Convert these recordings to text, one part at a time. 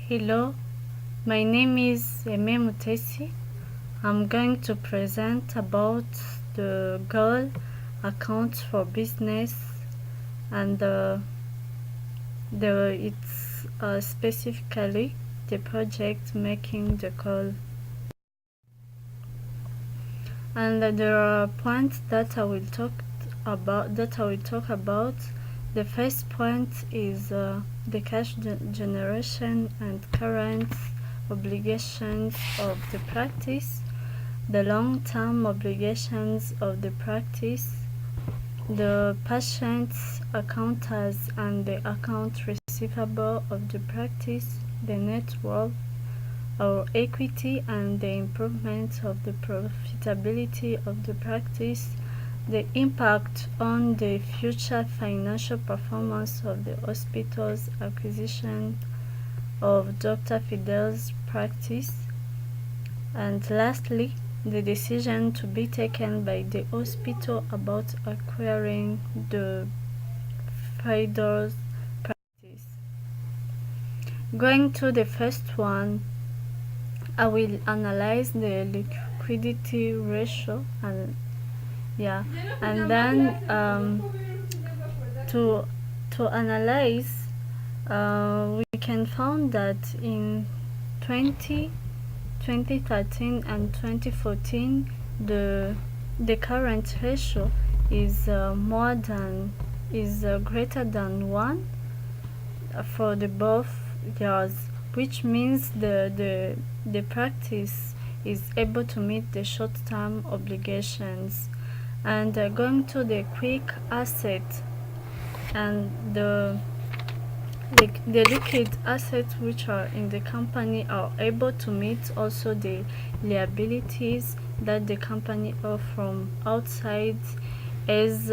Hello, my name is Mutesi. I'm going to present about the goal account for business and it's specifically the project making the goal. And there are points that I will talk about. The first point is the cash generation and current obligations of the practice, the long-term obligations of the practice, the patient's accountants and the account receivable of the practice, the net worth or equity and the improvement of the profitability of the practice, the impact on the future financial performance of the hospital's acquisition of Dr. Fidel's practice, and lastly, the decision to be taken by the hospital about acquiring the Fidel's practice. Going to the first one, I will analyze the liquidity ratio and then to analyze, we can find that in 2013 and 2014 the current ratio is greater than 1 for the both years, which means the practice is able to meet the short-term obligations. And going to the quick asset and the liquid assets which are in the company are able to meet also the liabilities that the company owe from outside, as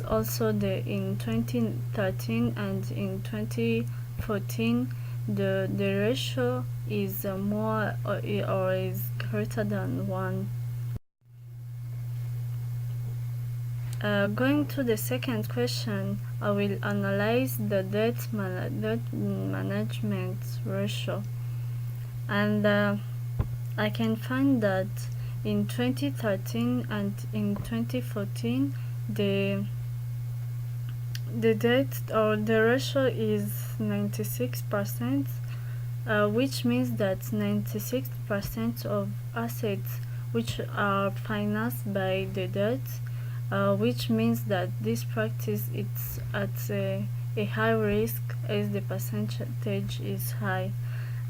also in 2013 and in 2014 the ratio is more or is greater than 1. Going to the second question, I will analyze the debt management ratio, and I can find that in 2013 and in 2014 the debt or the ratio is 96%, which means that 96% of assets which are financed by the debt, which means that this practice is at a high risk as the percentage is high.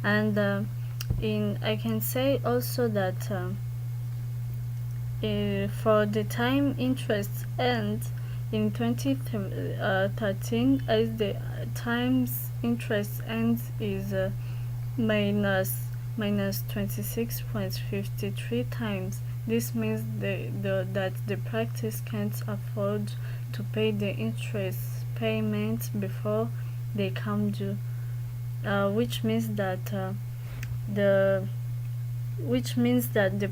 And I can say also that for the time interest ends in 2013, as the times interest ends is minus 26.53 times. This means that the practice can't afford to pay the interest payments before they come due, which means that the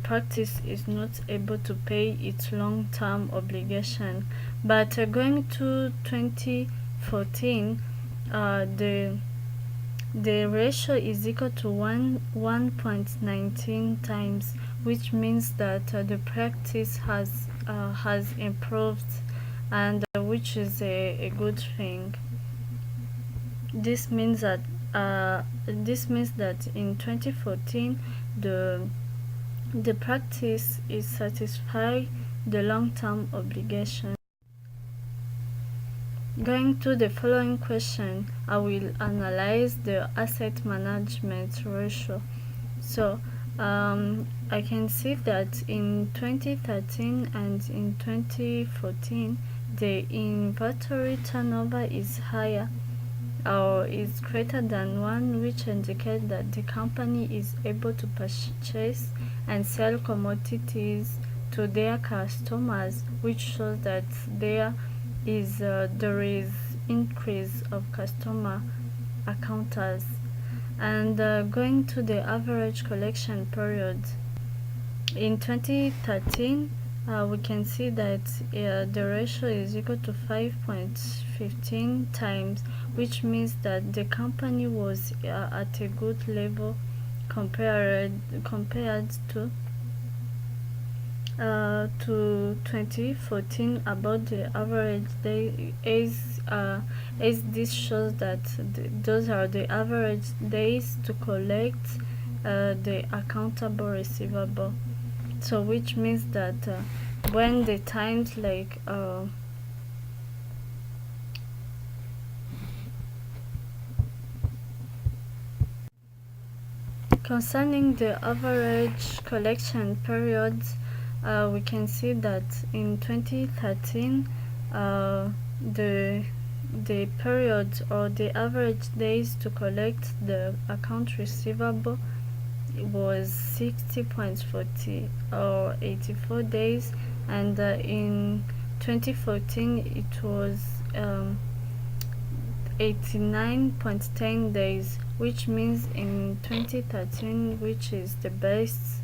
practice is not able to pay its long-term obligation. But going to 2014, the ratio is equal to 1.19 times, which means that the practice has improved, and which is a good thing. This means that in 2014 the practice is satisfy the long-term obligation. Going to the following question, I will analyze the asset management ratio. So I can see that in 2013 and in 2014 the inventory turnover is higher or is greater than 1, which indicates that the company is able to purchase and sell commodities to their customers, which shows that there is increase of customer accountants. And going to the average collection period, in 2013 we can see that the ratio is equal to 5.15 times, which means that the company was at a good level compared to 2014 about the average day as this shows that those are the average days to collect the accountable receivable. So which means that when the times like concerning the average collection periods, we can see that in 2013 the period or the average days to collect the account receivable was 60.40 or 84 days, and in 2014 it was 89.10 days, which means in 2013, which is the best,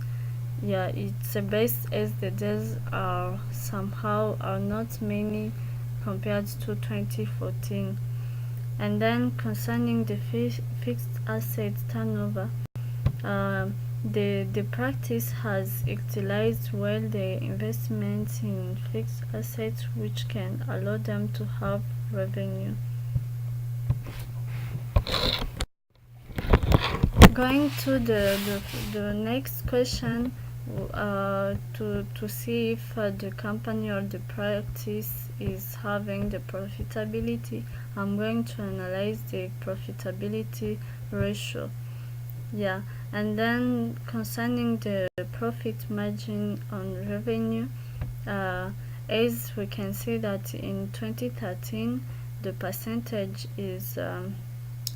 yeah, it's the best as the days are not many compared to 2014. And then concerning the fixed asset turnover, the practice has utilized well the investments in fixed assets, which can allow them to have revenue. Going to the next question, to see if the company or the practice is having the profitability, I'm going to analyze the profitability ratio. Yeah, and then concerning the profit margin on revenue, as we can see that in 2013 the percentage is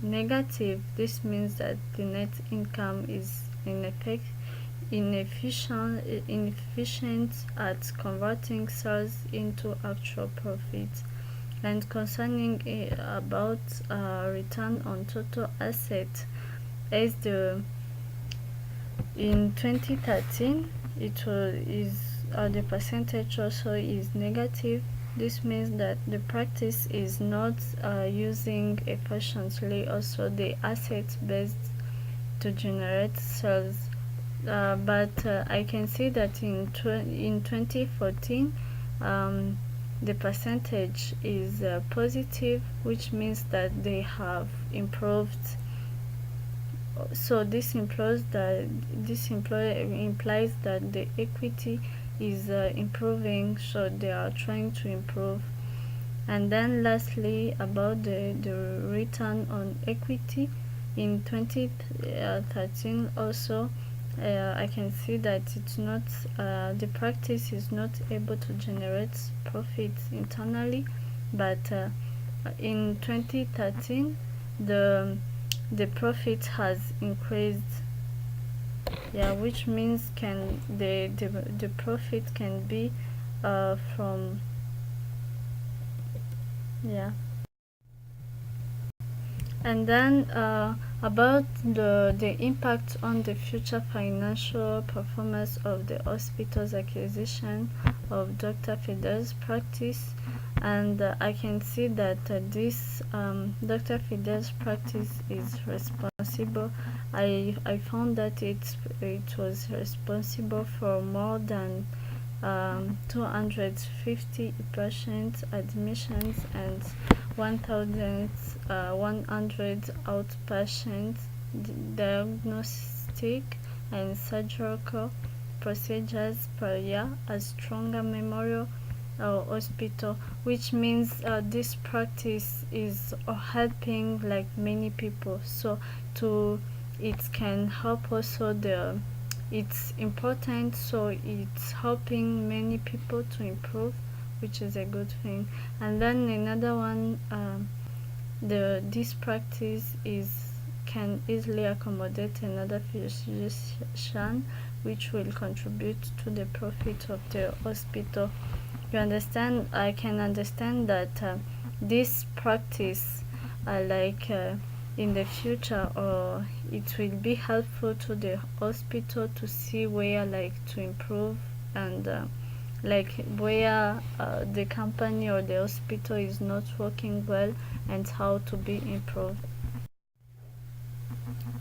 negative. This means that the net income is inefficient at converting sales into actual profits. And concerning about return on total asset, as in 2013 the percentage also is negative. This means that the practice is not using efficiently also the asset based to generate sales, but I can see that in 2014 the percentage is positive, which means that they have improved. So this implies that the equity is improving, so they are trying to improve. And then lastly, about the return on equity in 2013 also, I can see that it's not the practice is not able to generate profits internally, but in 2013 the profit has increased, yeah, which means the profit can be from, yeah. And then about the impact on the future financial performance of the hospital's acquisition of Dr. Fidel's practice. And I can see that this Dr. Fidel's practice is responsible. I found that it was responsible for more than 250 patient admissions and 1,100 outpatient diagnostic and surgical procedures per year as Stronger Memorial Hospital, which means this practice is helping like many people. So it can help also it's important, so it's helping many people to improve, which is a good thing. And then another one, this practice can easily accommodate another physician, which will contribute to the profit of the hospital. You understand? I can understand that this practice in the future, or it will be helpful to the hospital to see where to improve and like where the company or the hospital is not working well and how to be improved.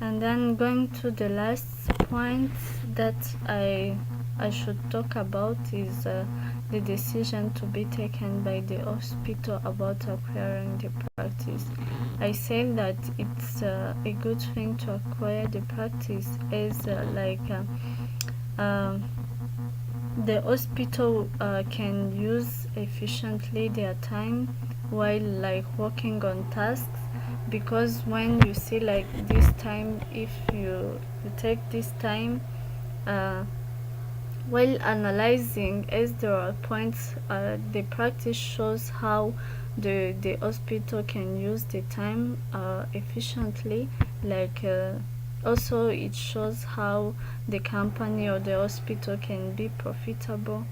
And then going to the last point that I should talk about is the decision to be taken by the hospital about acquiring the practice. I say that it's a good thing to acquire the practice as the hospital can use efficiently their time while like working on tasks, because when you see like this time, if you take this time uh, while analyzing, as there are points, the practice shows how the hospital can use the time efficiently, also it shows how the company or the hospital can be profitable,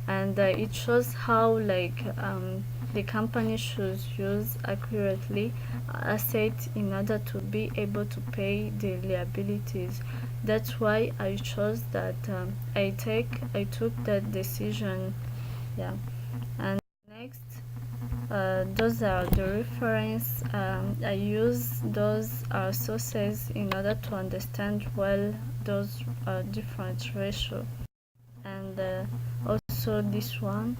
and it shows how the company should use accurately assets in order to be able to pay the liabilities. That's why I chose that. I took that decision. Yeah. And next, those are the reference. I use those sources in order to understand well those different ratio. And also this one,